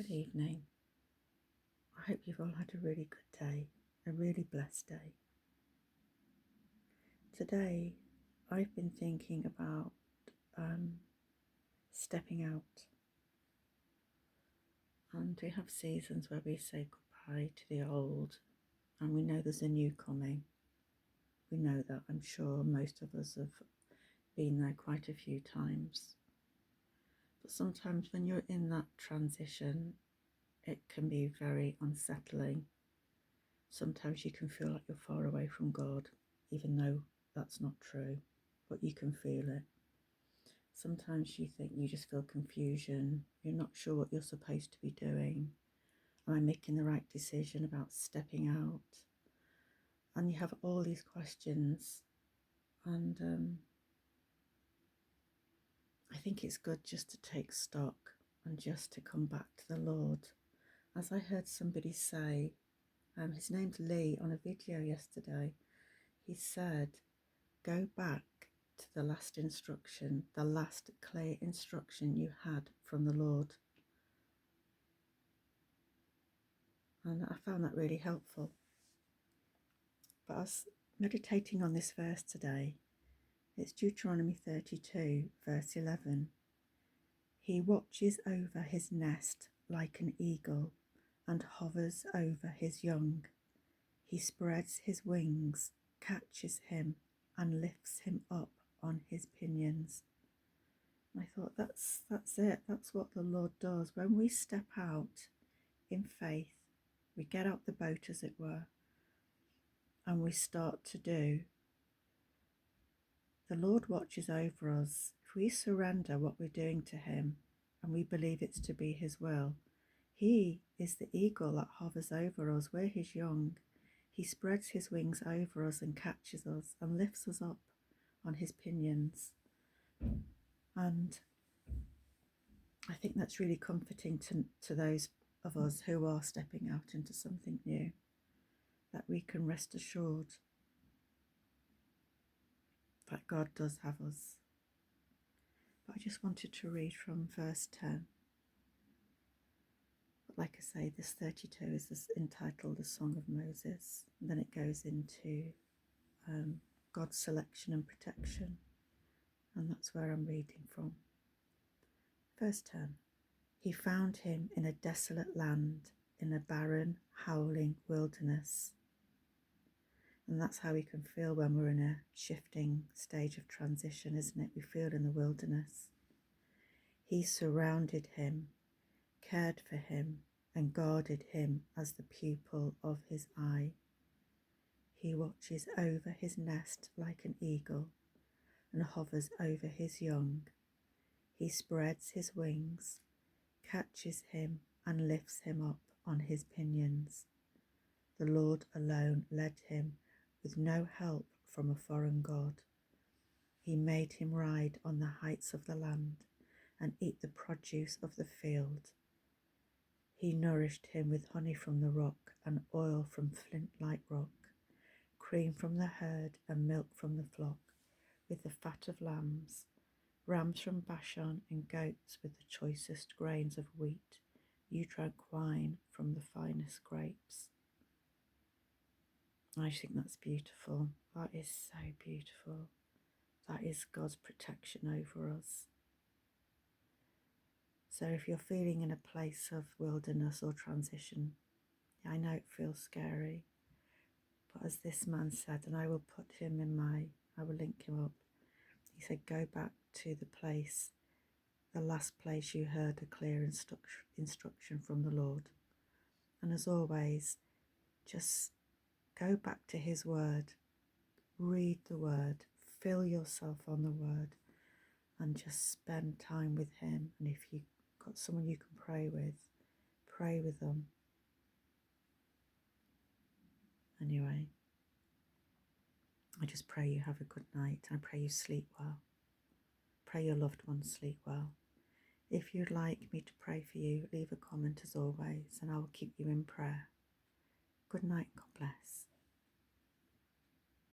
Good evening. I hope you've all had a really good day, a really blessed day. Today, I've been thinking about stepping out. And we have seasons where we say goodbye to the old, and we know there's a new coming. We know that. I'm sure most of us have been there quite a few times. But sometimes when you're in that transition, it can be very unsettling. Sometimes you can feel like you're far away from God, even though that's not true, but you can feel it. Sometimes you think you just feel confusion. You're not sure what you're supposed to be doing. Am I making the right decision about stepping out? And you have all these questions. And I think it's good just to take stock and just to come back to the Lord. As I heard somebody say, his name's Lee, on a video yesterday, he said, go back to the last instruction, the last clear instruction you had from the Lord. And I found that really helpful. But I was meditating on this verse today. It's Deuteronomy 32, verse 11. He watches over his nest like an eagle and hovers over his young. He spreads his wings, catches him, and lifts him up on his pinions. I thought that's it. That's what the Lord does. When we step out in faith, we get out the boat, as it were, and we start to do. The Lord watches over us. If we surrender what we're doing to him and we believe it's to be his will, he is the eagle that hovers over us. We're his young. He spreads his wings over us and catches us and lifts us up on his pinions. And I think that's really comforting to those of us who are stepping out into something new, that we can rest assured that God does have us. But I just wanted to read from verse 10. But like I say, this 32 is entitled The Song of Moses. And then it goes into God's selection and protection. And that's where I'm reading from. Verse 10. He found him in a desolate land, in a barren, howling wilderness. And that's how we can feel when we're in a shifting stage of transition, isn't it? We feel in the wilderness. He surrounded him, cared for him, and guarded him as the pupil of his eye. He watches over his nest like an eagle and hovers over his young. He spreads his wings, catches him, and lifts him up on his pinions. The Lord alone led him, with no help from a foreign god. He made him ride on the heights of the land and eat the produce of the field. He nourished him with honey from the rock and oil from flint-like rock, cream from the herd and milk from the flock, with the fat of lambs, rams from Bashan and goats with the choicest grains of wheat. You drank wine from the finest grapes. I think that's beautiful. That is so beautiful. That is God's protection over us. So if you're feeling in a place of wilderness or transition, I know it feels scary, but as this man said, and I will link him up. He said, go back to the last place you heard a clear instruction from the Lord. And as always, just go back to his word, read the word, fill yourself on the word, and just spend time with him. And if you've got someone you can pray with them. Anyway, I just pray you have a good night. I pray you sleep well. Pray your loved ones sleep well. If you'd like me to pray for you, leave a comment as always, and I will keep you in prayer. Good night, God bless.